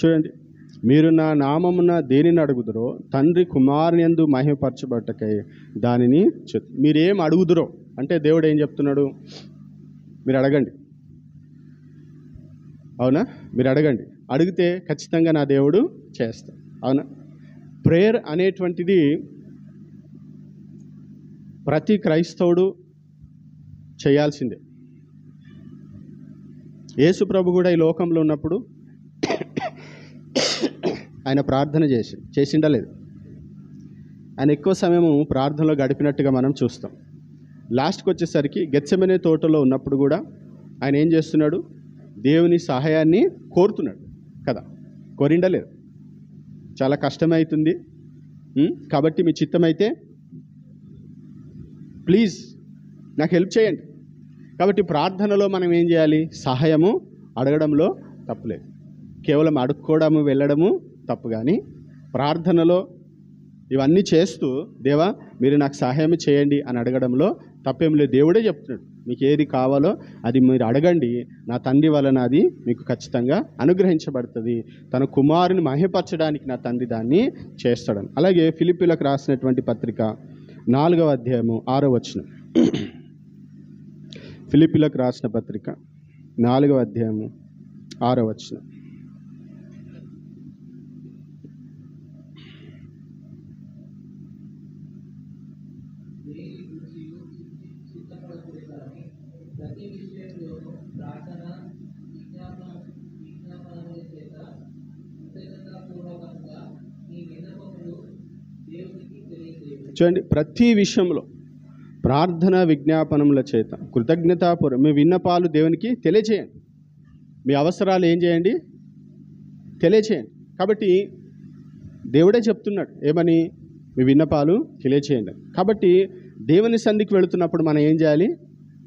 చూడండి, మీరు నా నామమున దేనిని అడుగుదురో తండ్రి కుమారుని యందు మహిమపరచబట్టకై దానిని మీరేం అడుగుదురో అంటే దేవుడు ఏం చెప్తున్నాడు? మీరు అడగండి. అవునా? మీరు అడగండి. అడిగితే ఖచ్చితంగా నా దేవుడు చేస్తాడు. అవునా? ప్రేయర్ అనేటువంటిది ప్రతి క్రైస్తవుడు చేయాల్సిందే. యేసు ప్రభు కూడా ఈ లోకంలో ఉన్నప్పుడు ఆయన ప్రార్థన చేసిండా లేదు? ఆయన ఎక్కువ సమయము ప్రార్థనలో గడిపినట్టుగా మనం చూస్తాం. లాస్ట్కి వచ్చేసరికి గెత్సెమనే తోటలో ఉన్నప్పుడు కూడా ఆయన ఏం చేస్తున్నాడు? దేవుని సహాయాన్ని కోరుతున్నాడు కదా. కోరిండలేదు? చాలా కష్టమవుతుంది కాబట్టి మీ చిత్తమైతే ప్లీజ్ నాకు హెల్ప్ చేయండి. కాబట్టి ప్రార్థనలో మనం ఏం చేయాలి? సహాయము అడగడంలో తప్పులేదు. కేవలం అడుక్కోవడము వెళ్ళడము తప్పు. కానీ ప్రార్థనలో ఇవన్నీ చేస్తూ దేవా మీరు నాకు సహాయం చేయండి అని అడగడంలో తప్పేం లేదు. దేవుడే చెప్తున్నాడు, మీకు ఏది కావాలో అది మీరు అడగండి, నా తండ్రి వలన అది మీకు ఖచ్చితంగా అనుగ్రహించబడుతుంది. తన కుమారుని మహిమపరచడానికి నా తండ్రి దాన్ని చేస్తాడని. అలాగే ఫిలిప్పీలకు రాసినటువంటి పత్రిక 4వ అధ్యాయము 6వ వచనం. ఫిలిప్పీలకు రాసిన పత్రిక 4వ అధ్యాయము 6వ వచనం. చూడండి, ప్రతి విషయంలో ప్రార్థన విజ్ఞాపనముల చేత కృతజ్ఞతాపూర్వం మీ విన్నపాలు దేవునికి తెలియచేయండి. మీ అవసరాలు ఏం చేయండి? తెలియచేయండి. కాబట్టి దేవుడే చెప్తున్నాడు ఏమని? మీ విన్నపాలు తెలియచేయండి. కాబట్టి దేవుని సన్నిధికి వెళుతున్నప్పుడు మనం ఏం చేయాలి?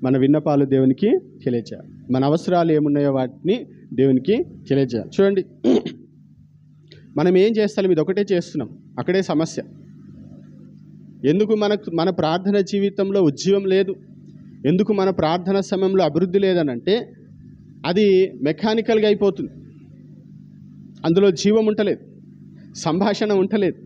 మన విన్నపాలు దేవునికి తెలియచేయాలి. మన అవసరాలు ఏమున్నాయో వాటిని దేవునికి తెలియజేయాలి. చూడండి, మనం ఏం చేస్తాం? ఇది ఒకటే చేస్తున్నాం, అక్కడే సమస్య. ఎందుకు మన ప్రార్థన జీవితంలో ఉజ్జీవం లేదు? ఎందుకు మన ప్రార్థన సమయంలో అభివృద్ధి లేదనంటే అది మెకానికల్గా అయిపోతుంది. అందులో జీవం ఉంటలేదు, సంభాషణ ఉంటలేదు,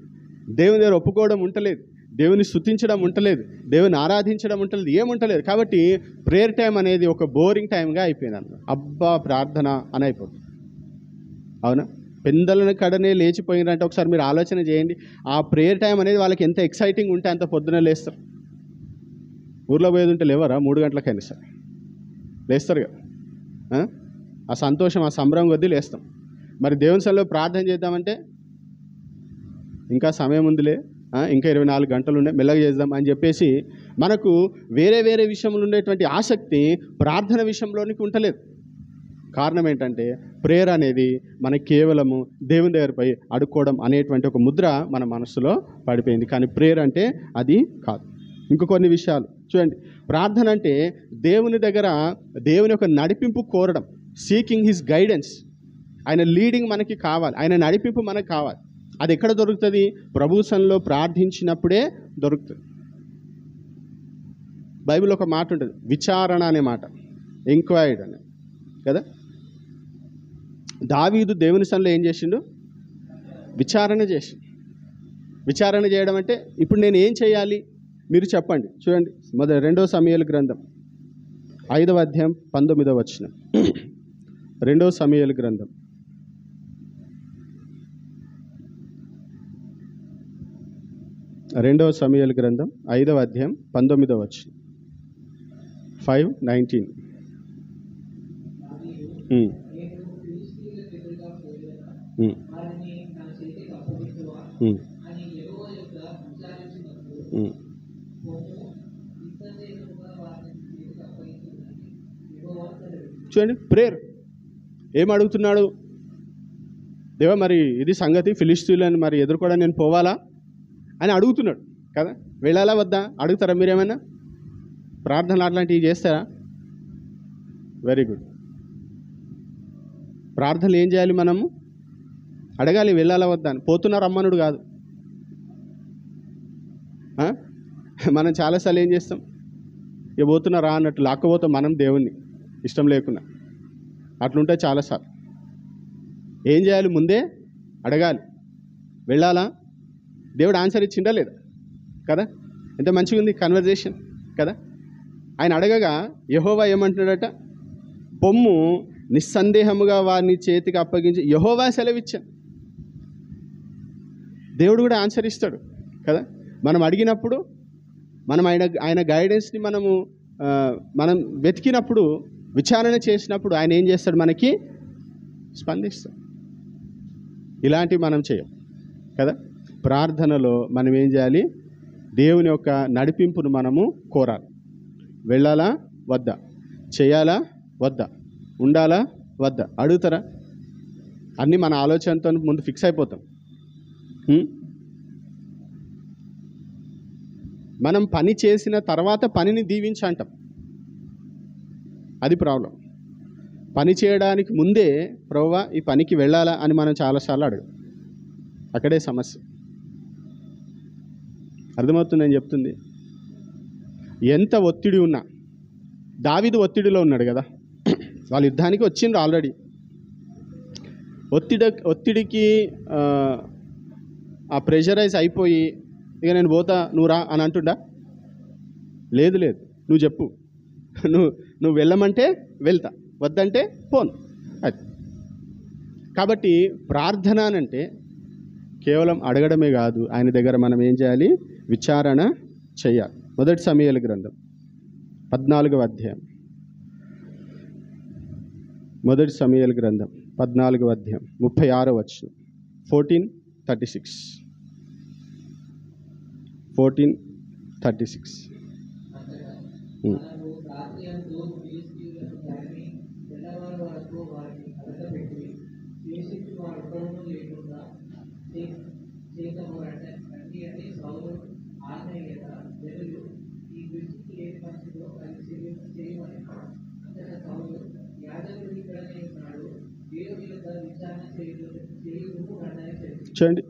దేవుని దగ్గర ఒప్పుకోవడం ఉంటలేదు, దేవుని స్తుతించడం ఉంటలేదు, దేవుని ఆరాధించడం ఉంటలేదు, ఏముంటలేదు. కాబట్టి ప్రేయర్ టైం అనేది ఒక బోరింగ్ టైంగా అయిపోయింది అన్నమాట. అబ్బా ప్రార్థన అని అయిపోతుంది. అవునా? పెందలను కడనే లేచిపోయినంటే ఒకసారి మీరు ఆలోచన చేయండి. ఆ ప్రేయర్ టైం అనేది వాళ్ళకి ఎంత ఎక్సైటింగ్ ఉంటే అంత పొద్దున లేస్తారు. ఊర్లో పోయేది ఉంటే లేవరా? 3 గంటలకైనా సరే లేస్తారు కదా. ఆ సంతోషం, ఆ సంబరం కొద్దీ లేస్తాం. మరి దేవుని సన్నిధిలో ప్రార్థన చేద్దామంటే ఇంకా సమయం ఉందిలే, ఇంకా 24 గంటలు ఉన్నాయి, మెల్లగా చేద్దాం అని చెప్పేసి మనకు వేరే వేరే విషయంలో ఉండేటువంటి ఆసక్తి ప్రార్థన విషయంలోనికి ఉండలేదు. కారణం ఏంటంటే ప్రేయర్ అనేది మనకి కేవలము దేవుని దగ్గరపై అడుక్కోవడం అనేటువంటి ఒక ముద్ర మన మనసులో పడిపోయింది. కానీ ప్రేయర్ అంటే అది కాదు. ఇంకో కొన్ని విషయాలు చూడండి. ప్రార్థన అంటే దేవుని దగ్గర దేవుని యొక్క నడిపింపు కోరడం, సీకింగ్ హిస్ గైడెన్స్. ఆయన లీడింగ్ మనకి కావాలి, ఆయన నడిపింపు మనకు కావాలి. అది ఎక్కడ దొరుకుతుంది? ప్రభు సన్నిధిలో ప్రార్థించినప్పుడే దొరుకుతుంది. బైబిల్ ఒక మాట ఉంటుంది, విచారణ అనే మాట, ఎంక్వైర్డ్ అని కదా. దావీదు దేవుని సన్నిధిలో ఏం చేసిండు? విచారణ చేసిండు. విచారణ చేయడం అంటే ఇప్పుడు నేను ఏం చేయాలి మీరు చెప్పండి. చూడండి, 2వ సమూయేలు గ్రంథం 5వ అధ్యాయం 19వ వచనం. 2వ సమూయేలు గ్రంథం 5వ అధ్యాయం 19వ వచనం. 5:19. చూడండి, ప్రేయర్ ఏం అడుగుతున్నాడు? దేవా మరి ఇది సంగతి, ఫిలిష్తీయులను మరి ఎదుర్కోవడానికి నేను పోవాలా అని అడుగుతున్నాడు కదా. వెళ్ళాలా వద్దా? అడుగుతారా మీరేమైనా? ప్రార్థనలు అట్లాంటివి చేస్తారా? Very good. ప్రార్థనలు ఏం చేయాలి? మనము అడగాలి, వెళ్ళాలా వద్దా అని. పోతున్నారు అమ్మనుడు కాదు. మనం చాలాసార్లు ఏం చేస్తాం? ఇక పోతున్నారా అన్నట్టు లాక్కపోతాం మనం దేవుణ్ణి, ఇష్టం లేకున్నా. అట్లుంటే చాలాసార్లు ఏం చేయాలి? ముందే అడగాలి, వెళ్ళాలా? దేవుడు ఆన్సర్ ఇచ్చిండా లేదా కదా. ఎంత మంచిగా ఉంది కన్వర్జేషన్ కదా. ఆయన అడగగా యెహోవా ఏమంటున్నాడట? పొమ్ము, నిస్సందేహముగా వారిని చేతికి అప్పగించి యెహోవా సెలవిచ్చాను. దేవుడు కూడా ఆన్సర్ ఇస్తాడు కదా. మనం అడిగినప్పుడు, మనం ఆయన గైడెన్స్ని మనం వెతికినప్పుడు, విచారణ చేసినప్పుడు ఆయన ఏం చేస్తాడు? మనకి స్పందిస్తాడు. ఇలాంటివి మనం చేయం కదా. ప్రార్థనలో మనం ఏం చేయాలి? దేవుని యొక్క నడిపింపును మనము కోరాలి. వెళ్ళాలా వద్దా? చేయాలా వద్దా? ఉండాలా వద్దా? అడుగుతారా? అన్నీ మన ఆలోచనతో ముందు ఫిక్స్ అయిపోతాం. మనం పని చేసిన తర్వాత పనిని దీవించి అంటాం, అది ప్రాబ్లం. పని చేయడానికి ముందే ప్రభువా ఈ పనికి వెళ్ళాలా అని మనం చాలాసార్లు అడగం. అక్కడే సమస్య. అర్థమవుతుంది నేను చెప్తుంది. ఎంత ఒత్తిడి ఉన్నా, దావీదు ఒత్తిడిలో ఉన్నాడు కదా, వాళ్ళు యుద్ధానికి వచ్చిండ్రు ఆల్రెడీ. ఒత్తిడికి ఆ ప్రెషరైజ్ అయిపోయి ఇక నేను పోతా నువ్వు రా అని అంటుండా? లేదు, నువ్వు చెప్పు, నువ్వు వెళ్ళమంటే వెళ్తా, వద్దంటే పోను. అది కాబట్టి ప్రార్థన అంటే కేవలం అడగడమే కాదు, ఆయన దగ్గర మనం ఏం చేయాలి? విచారణ చేయాలి. మొదటి సమూయేలు గ్రంథం 14వ అధ్యాయం. మొదటి సమూయేలు గ్రంథం 14వ అధ్యాయం 36వ వచనం. 14:36. 14:36. చూడండి,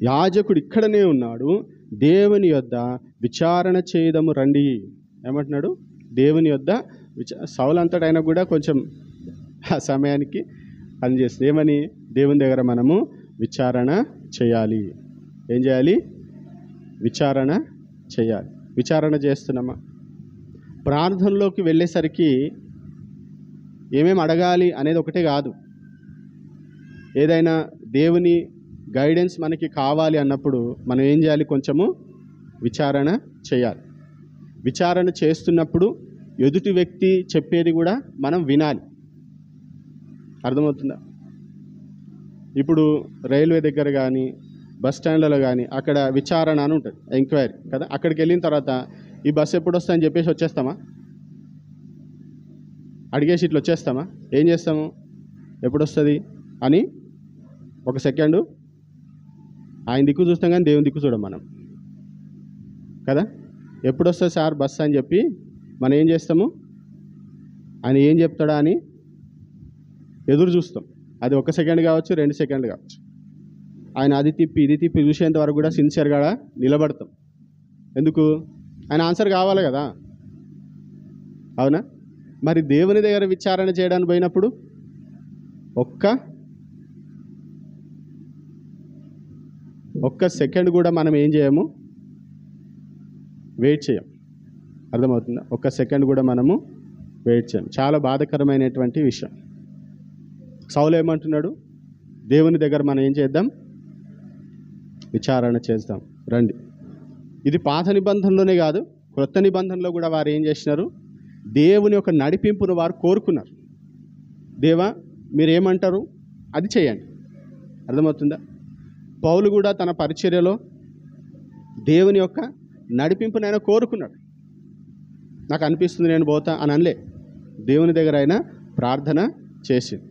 యాజకుడు ఇక్కడనే ఉన్నాడు, దేవుని యొద్ద విచారణ చేయదము రండి. ఏమంటున్నాడు? దేవుని యొద్ద సౌలు అంతటా అయినా కూడా కొంచెం ఆ సమయానికి పనిచేస్తుంది. ఏమని? దేవుని దగ్గర మనము విచారణ చేయాలి. ఏం చేయాలి? విచారణ చేయాలి. విచారణ చేస్తున్నామా? ప్రార్థనలోకి వెళ్ళేసరికి ఏమేమి అడగాలి అనేది ఒకటే కాదు. ఏదైనా దేవుని గైడెన్స్ మనకి కావాలి అన్నప్పుడు మనం ఏం చేయాలి? కొంచెము విచారణ చేయాలి. విచారణ చేస్తున్నప్పుడు ఎదుటి వ్యక్తి చెప్పేది కూడా మనం వినాలి. అర్థమవుతుందా? ఇప్పుడు రైల్వే దగ్గర కానీ బస్ స్టాండ్లలో కానీ అక్కడ విచారణ అని ఉంటుంది, ఎంక్వైరీ కదా. అక్కడికి వెళ్ళిన తర్వాత ఈ బస్సు ఎప్పుడు వస్తుందని చెప్పేసి వచ్చేస్తామా? అడిగేసి ఇట్లా వచ్చేస్తామా? ఏం చేస్తాము? ఎప్పుడు వస్తుంది అని ఒక సెకండు ఆయన దిక్కు చూస్తాం కానీ దేవుని దిక్కు చూడం మనం కదా. ఎప్పుడు వస్తుంది సార్ బస్సు అని చెప్పి మనం ఏం చేస్తాము? ఆయన ఏం చెప్తాడా అని ఎదురు చూస్తాం. అది 1 సెకండ్ కావచ్చు, 2 సెకండ్లు కావచ్చు. ఆయన అది తిప్పి ఇది తిప్పి చూసేంత వరకు కూడా సిన్సియర్గా నిలబడతాం. ఎందుకు? ఆయన ఆన్సర్ కావాలి కదా. అవునా? మరి దేవుని దగ్గర విచారణ చేయడానికి పోయినప్పుడు ఒక్క సెకండ్ కూడా మనం ఏం చేయము? వెయిట్ చేయం. అర్థమవుతుందా? 1 సెకండ్ కూడా మనము వెయిట్ చేయం. చాలా బాధాకరమైనటువంటి విషయం. సౌలు ఏమంటున్నాడు? దేవుని దగ్గర మనం ఏం చేద్దాం? విచారణ చేద్దాం రండి. ఇది పాత నిబంధనలోనే కాదు, క్రొత్త నిబంధనలో కూడా వారు ఏం చేసినారు? దేవుని యొక్క నడిపింపును వారు కోరుకున్నారు. దేవా మీరేమంటారు అది చేయండి. అర్థమవుతుందా? పౌలు కూడా తన పరిచర్యలో దేవుని యొక్క నడిపింపును ఆయన కోరుకున్నాడు. నాకు అనిపిస్తుంది నేను పోతా అని అనలే, దేవుని దగ్గర ఆయన ప్రార్థన చేసింది.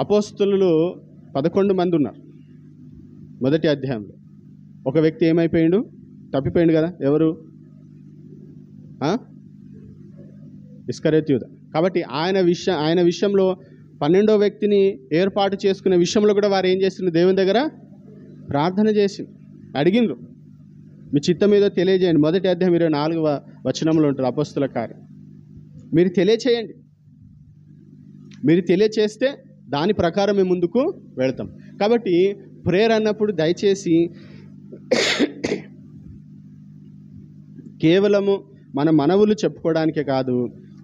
అపోస్తలులు 11 మంది ఉన్నారు మొదటి అధ్యాయంలో. ఒక వ్యక్తి ఏమైపోయిండు? తప్పిపోయిండు కదా. ఎవరు? ఇస్కరియోతు యూదా. కాబట్టి ఆయన విషయంలో 12వ వ్యక్తిని ఏర్పాటు చేసుకునే విషయంలో కూడా వారు ఏం చేస్తున్నారు? దేవుని దగ్గర ప్రార్థన చేసి అడిగినరు, మీ చిత్తం ఏదో తెలియజేయండి. మొదటి అధ్యాయం 24వ వచనంలో ఉంటుంది అపోస్తల కార్యం. మీరు తెలియచేయండి. మీరు తెలియచేస్తే దాని ప్రకారం మేము ముందుకు వెళతాం. కాబట్టి ప్రేయర్ అన్నప్పుడు దయచేసి కేవలము మన మనవులు చెప్పుకోవడానికే కాదు,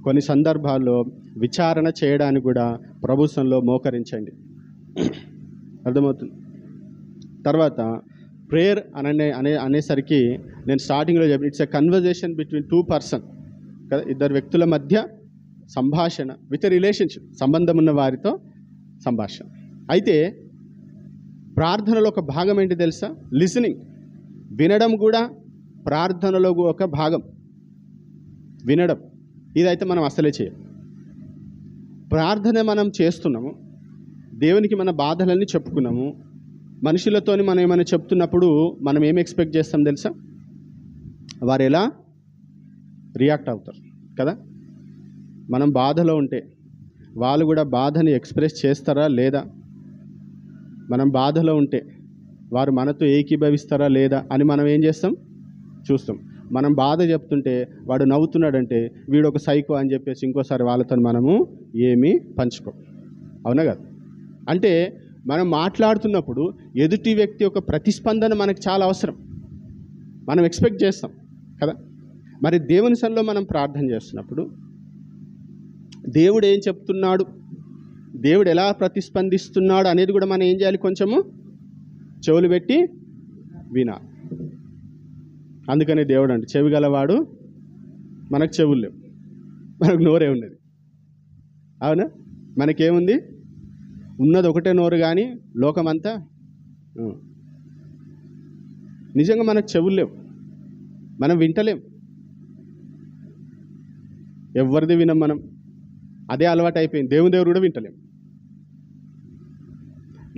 కొన్ని సందర్భాల్లో విచారణ చేయడానికి కూడా ప్రభుత్వంలో మోకరించండి. అర్థమవుతుంది. తర్వాత ప్రేయర్ అనేసరికి నేను స్టార్టింగ్లో చెప్పిన it's a conversation between 2 person కదా, 2 వ్యక్తుల మధ్య సంభాషణ, విత్ రిలేషన్షిప్, సంబంధం ఉన్న వారితో సంభాషణ. అయితే ప్రార్థనలో ఒక భాగం ఏంటి తెలుసా? లిసనింగ్. వినడం కూడా ప్రార్థనలో ఒక భాగం. వినడం ఇదైతే మనం అసలే చేయం. ప్రార్థన మనం చేస్తున్నాము, దేవునికి మన బాధలన్నీ చెప్పుకున్నాము. మనుషులతోని మనం ఏమైనా చెప్తున్నప్పుడు మనం ఏం ఎక్స్పెక్ట్ చేస్తాం తెలుసా? వారు ఎలా రియాక్ట్ అవుతారు కదా. మనం బాధలో ఉంటే వాళ్ళు కూడా బాధని ఎక్స్ప్రెస్ చేస్తారా లేదా? మనం బాధలో ఉంటే వారు మనతో ఏకీభవిస్తారా లేదా అని మనం ఏం చేస్తాం, చూస్తాం. మనం బాధ చెప్తుంటే వాడు నవ్వుతున్నాడంటే వీడు ఒక సైకో అని చెప్పేసి ఇంకోసారి వాళ్ళతో మనము ఏమీ పంచుకోం. అవునా కదా? అంటే మనం మాట్లాడుతున్నప్పుడు ఎదుటి వ్యక్తి యొక్క ప్రతిస్పందన మనకు చాలా అవసరం, మనం ఎక్స్పెక్ట్ చేస్తాం కదా. మరి దేవుని సన్నిధిలో మనం ప్రార్థన చేస్తున్నప్పుడు దేవుడు ఏం చెప్తున్నాడు, దేవుడు ఎలా ప్రతిస్పందిస్తున్నాడు అనేది కూడా మనం ఏం చేయాలి, కొంచెము చెవులు పెట్టి వినాలి. అందుకనే దేవుడు అంటే చెవి గలవాడు, మనకు చెవులు లేవు, మనకు నోరే ఉన్నది. అవునా? మనకేముంది, ఉన్నది ఒకటే నోరు, కానీ లోకమంతా నిజంగా మనకు చెవులు లేవు, మనం వింటలేం, ఎవరిది వినం మనం. అదే అలవాటు అయిపోయింది. దేవుడు కూడా వింటలేం.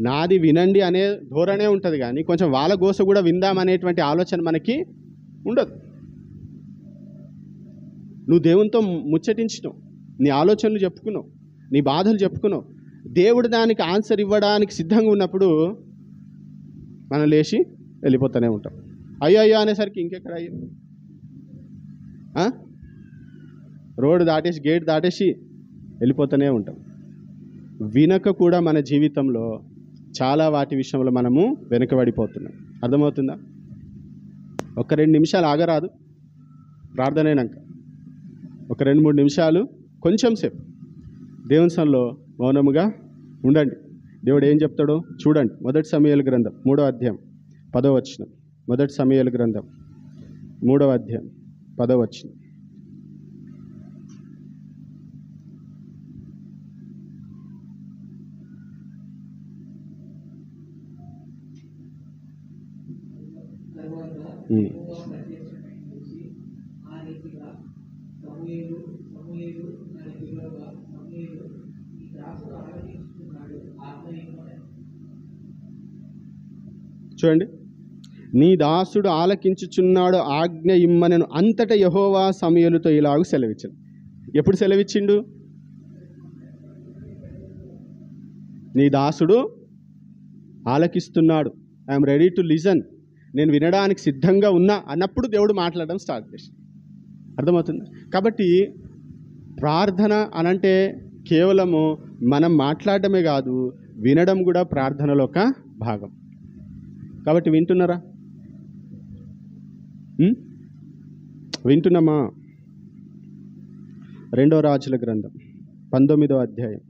నాది వినండి అనే ధోరణే ఉంటుంది, కానీ కొంచెం వాళ్ళ గోస కూడా విందామనేటువంటి ఆలోచన మనకి ఉండదు. నువ్వు దేవునితో ముచ్చటించినావు, నీ ఆలోచనలు చెప్పుకున్నావు, నీ బాధలు చెప్పుకున్నావు. దేవుడు దానికి ఆన్సర్ ఇవ్వడానికి సిద్ధంగా ఉన్నప్పుడు మనం లేచి వెళ్ళిపోతూనే ఉంటాం. అయ్యో అయ్యో అనేసరికి ఇంకెక్కడ అయ్యో, రోడ్డు దాటేసి గేట్ దాటేసి వెళ్ళిపోతూనే ఉంటాం. వినక కూడా మన జీవితంలో చాలా వాటి విషయంలో మనము వెనుకబడిపోతున్నాం. అర్థమవుతుందా? ఒక 2 నిమిషాలు ఆగరాదు, ప్రార్థన అయినాక ఒక 2-3 నిమిషాలు కొంచెం సేపు దేవుని సన్నిధిలో మౌనముగా ఉండండి. దేవుడు ఏం చెప్తాడో చూడండి. 1 సమూయేలు గ్రంథం 3వ అధ్యాయం 10వ వచనం. 1 సమూయేలు గ్రంథం 3వ అధ్యాయం 10వ వచనం. చూడండి, నీ దాసుడు ఆలకించుచున్నాడు, ఆజ్ఞ ఇమ్మనెను. అంతటా యెహోవా సమూయేలుతో ఇలాగ సెలవిచ్చాడు. ఎప్పుడు సెలవిచ్చిండు? నీ దాసుడు ఆలకిస్తున్నాడు, ఐఎమ్ రెడీ టు లిజన్, నేను వినడానికి సిద్ధంగా ఉన్నా అన్నప్పుడు దేవుడు మాట్లాడడం స్టార్ట్ చేసి. అర్థమవుతుంది? కాబట్టి ప్రార్థన అనంటే కేవలము మనం మాట్లాడటమే కాదు, వినడం కూడా ప్రార్థనలో ఒక భాగం. కాబట్టి వింటున్నారా? వింటున్నామా? 2వ రాజుల గ్రంథం 19వ అధ్యాయం.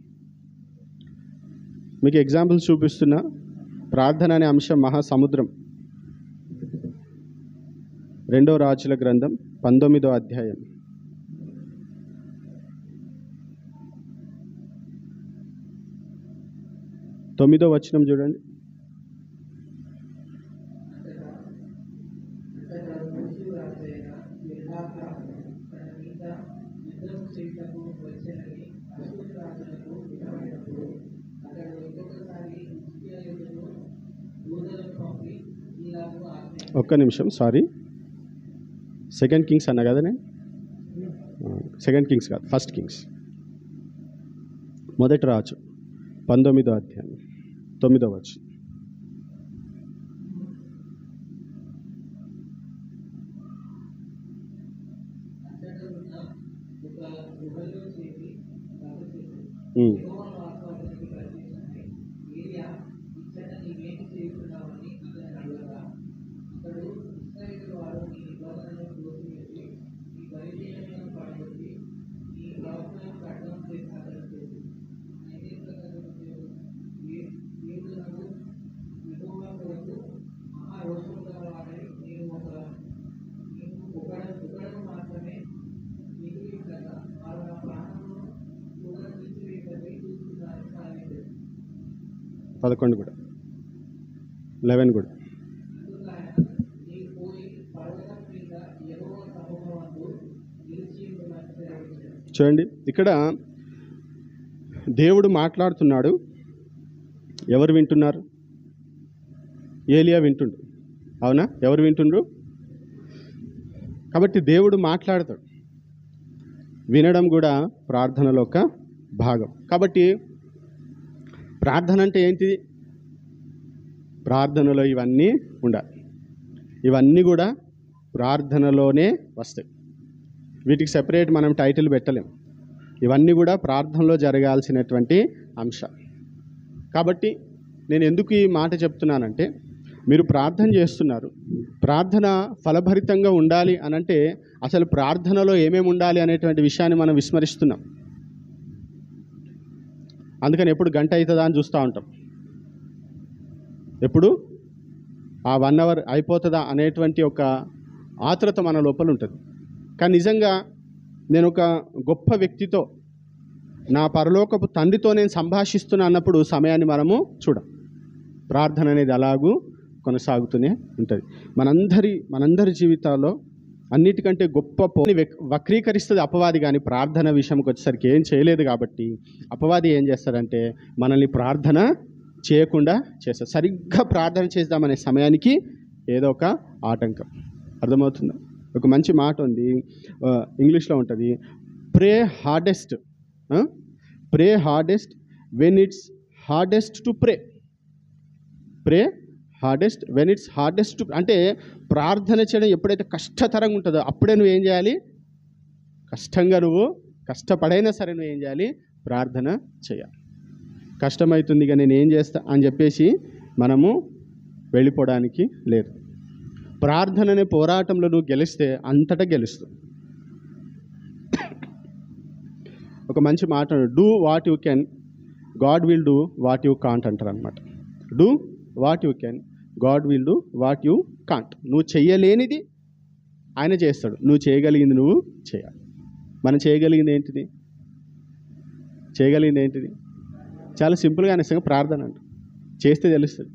మీకు ఎగ్జాంపుల్స్ చూపిస్తున్నా. ప్రార్థన అనే అంశం మహాసముద్రం. 2వ రాజుల గ్రంథం 19వ అధ్యాయం 9వ వచనం చూడండి. ఒక్క నిమిషం, సారీ, 2 కింగ్స్ అన్నా కదా నేను. 2 కింగ్స్ కాదు, 1 కింగ్స్. 1 రాజు 19వ అధ్యాయం 9వ వచనం. పదకొండు కూడా, 11 కూడా. చూడండి, ఇక్కడ దేవుడు మాట్లాడుతున్నాడు. ఎవరు వింటున్నారు? ఏలియా వింటుండు. అవునా? ఎవరు వింటుండ్రు? కాబట్టి దేవుడు మాట్లాడతాడు. వినడం కూడా ప్రార్థనలో ఒక భాగం. కాబట్టి ప్రార్థన అంటే ఏంటిది? ప్రార్థనలో ఇవన్నీ ఉండాలి. ఇవన్నీ కూడా ప్రార్థనలోనే వస్తాయి. వీటికి సెపరేట్ మనం టైటిల్ పెట్టలేం. ఇవన్నీ కూడా ప్రార్థనలో జరగాల్సినటువంటి అంశాలు. కాబట్టి నేను ఎందుకు ఈ మాట చెప్తున్నానంటే, మీరు ప్రార్థన చేస్తున్నారు, ప్రార్థన ఫలభరితంగా ఉండాలి అనంటే అసలు ప్రార్థనలో ఏమేమి ఉండాలి అనేటువంటి విషయాన్ని మనం విస్మరిస్తున్నాం. అందుకని ఎప్పుడు గంట అవుతుందా అని చూస్తూ ఉంటాం, ఎప్పుడు ఆ 1 hour అయిపోతుందా అనేటువంటి ఒక ఆత్రత మన లోపల ఉంటుంది. కానీ నిజంగా నేను ఒక గొప్ప వ్యక్తితో, నా పరలోకపు తండ్రితో నేను సంభాషిస్తున్నా అన్నప్పుడు సమయాన్ని మనము చూడం. ప్రార్థన అనేది అలాగూ కొనసాగుతూనే ఉంటుంది. మనందరి జీవితాల్లో అన్నిటికంటే గొప్ప పోని వక్రీకరిస్తుంది అపవాది. కానీ ప్రార్థన విషయంకి వచ్చేసరికి ఏం చేయలేదు. కాబట్టి అపవాది ఏం చేస్తాడంటే మనల్ని ప్రార్థన చేయకుండా చేస్తారు. సరిగ్గా ప్రార్థన చేద్దామనే సమయానికి ఏదో ఒక ఆటంకం. అర్థమవుతుందా? ఒక మంచి మాట ఉంది, ఇంగ్లీష్లో ఉంటుంది, pray hardest when it's hardest to pray hardest when it's hardest to, అంటే ప్రార్థన చేయడం ఎప్పుడైతే కష్టతరంగా ఉంటుందో అప్పుడే నువ్వు ఏం చేయాలి? నువ్వు కష్టపడైనా సరే నువ్వు ఏం చేయాలి? ప్రార్థన చేయాలి. కష్టమవుతుంది ఇక నేను ఏం చేస్తా అని చెప్పేసి మనము వెళ్ళిపోవడానికి లేదు. ప్రార్థన అనే పోరాటంలో నువ్వు గెలిస్తే అంతటా గెలుస్తావు. ఒక మంచి మాట, do what you can, God will do what you can't అంటారు అనమాట. Do what you can, God will do what you can't. నువ్వు చేయలేనిది ఆయన చేస్తాడు, నువ్వు చేయగలిగింది నువ్వు చేయాలి. మనం చేయగలిగింది ఏంటిది? చాలా సింపుల్గా నిజంగా ప్రార్థన అంట. చేస్తే తెలుస్తుంది.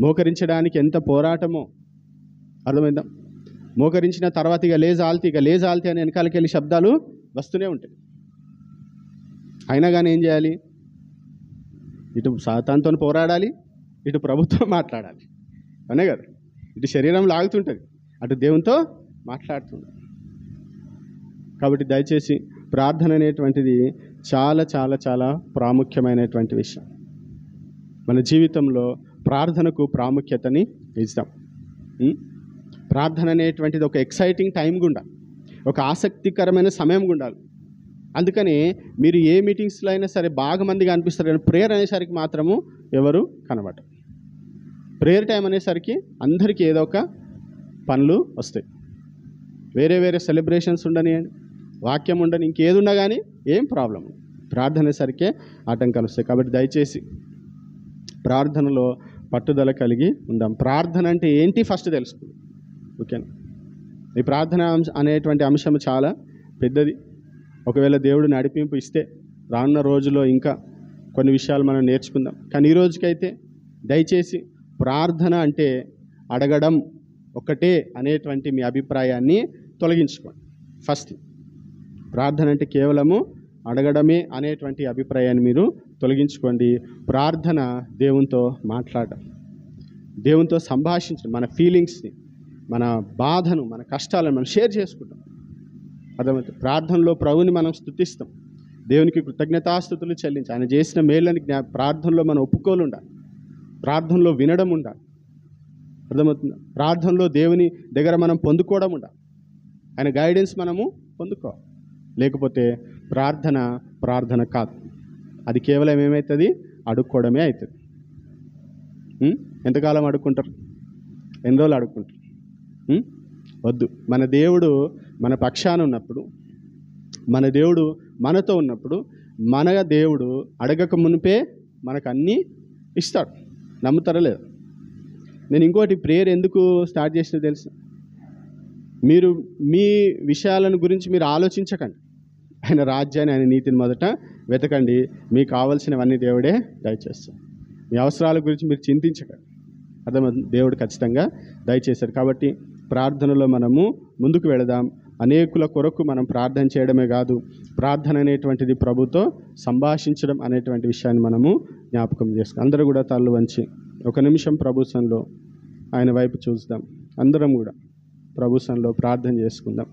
మోకరించడానికి ఎంత పోరాటమో అర్థమైందా? మోకరించిన తర్వాత ఇక లేజాల్తి అని వెనకాలకి వెళ్ళి శబ్దాలు వస్తూనే ఉంటాయి. అయినా కానీ ఏం చేయాలి? ఇటు సాతానుతో పోరాడాలి, ఇటు ప్రభుత్వం మాట్లాడాలి. అనే కదా, ఇటు శరీరం లాగుతుంటుంది, అటు దేవునితో మాట్లాడుతుంది. కాబట్టి దయచేసి ప్రార్థన అనేటువంటిది చాలా చాలా చాలా ప్రాముఖ్యమైనటువంటి విషయం. మన జీవితంలో ప్రార్థనకు ప్రాముఖ్యతని ఇస్తాం. ప్రార్థన అనేటువంటిది ఒక ఎక్సైటింగ్ టైం గుండా, ఒక ఆసక్తికరమైన సమయం గుండాలి. అందుకని మీరు ఏ మీటింగ్స్లో అయినా సరే బాగా మందిగా అనిపిస్తారు, కానీ ప్రేయర్ అనేసరికి మాత్రము ఎవరు కనబడరు. ప్రేయర్ టైం అనేసరికి అందరికీ ఏదో ఒక పనులు వస్తాయి. వేరే సెలబ్రేషన్స్ ఉండని, వాక్యం ఉండని, ఇంకేది ఉన్నా కానీ ఏం ప్రాబ్లం, ప్రార్థన అనేసరికే ఆటంకాలు వస్తాయి. కాబట్టి దయచేసి ప్రార్థనలో పట్టుదల కలిగి ఉందాం. ప్రార్థన అంటే ఏంటి ఫస్ట్ తెలుసుకుందాం. ఓకేనా? ఈ ప్రార్థన అనేటువంటి అంశం చాలా పెద్దది. ఒకవేళ దేవుడు నడిపింపు ఇస్తే రానున్న రోజుల్లో ఇంకా కొన్ని విషయాలు మనం నేర్చుకుందాం. కానీ ఈ రోజుకైతే దయచేసి ప్రార్థన అంటే అడగడం ఒకటే అనేటువంటి మీ అభిప్రాయాన్ని తొలగించుకోండి. ఫస్ట్ ప్రార్థన అంటే కేవలము అడగడమే అనేటువంటి అభిప్రాయాన్ని మీరు తొలగించుకోండి. ప్రార్థన దేవునితో మాట్లాడడం, దేవునితో సంభాషించడం, మన ఫీలింగ్స్ని, మన బాధను, మన కష్టాలను మనం షేర్ చేసుకుంటాం. అర్థమవుతుంది. ప్రార్థనలో ప్రభుని మనం స్తుతిస్తాం, దేవునికి కృతజ్ఞతాస్తుతులు చెల్లించి ఆయన చేసిన మేళ్ళని ప్రార్థనలో మనం ఒప్పుకోలు ఉండాలి, ప్రార్థనలో వినడం ఉండాలి. అర్థమవుతుంది. ప్రార్థనలో దేవుని దగ్గర మనం పొందుకోవడం ఉండాలి, ఆయన గైడెన్స్ మనము పొందుకోవాలి. లేకపోతే ప్రార్థన కాదు, అది కేవలం ఏమవుతుంది? అడుక్కోవడమే అవుతుంది. ఎంతకాలం అడుక్కుంటారు? ఎన్ని రోజులు అడుక్కుంటారు? వద్దు. మన దేవుడు మన పక్షాన ఉన్నప్పుడు, మన దేవుడు మనతో ఉన్నప్పుడు, మన దేవుడు అడగక మునిపే మనకు అన్నీ ఇస్తాడు. నమ్ముతారా లేదా? నేను ఇంకోటి ప్రేయర్ ఎందుకు స్టార్ట్ చేసినా తెలుసు? మీరు మీ విషయాలను గురించి మీరు ఆలోచించకండి, ఆయన రాజ్యాన్ని, ఆయన నీతిని మొదట వెతకండి, మీకు కావాల్సినవన్నీ దేవుడే దయచేస్తాడు. మీ అవసరాల గురించి మీరు చింతించకండి. అర్థమవుతుంది. దేవుడు ఖచ్చితంగా దయచేశాడు. కాబట్టి ప్రార్థనలో మనము ముందుకు వెళదాం. అనేకుల కొరకు మనం ప్రార్థన చేయడమే కాదు, ప్రార్థన అనేటువంటిది ప్రభుతో సంభాషించడం అనేటువంటి విషయాన్ని మనము జ్ఞాపకం చేసుకుందాం. అందరూ కూడా తలలు వంచి ఒక నిమిషం ప్రభు సన్నిధిలో ఆయన వైపు చూద్దాం. అందరం కూడా ప్రభు సన్నిధిలో ప్రార్థన చేసుకుందాం.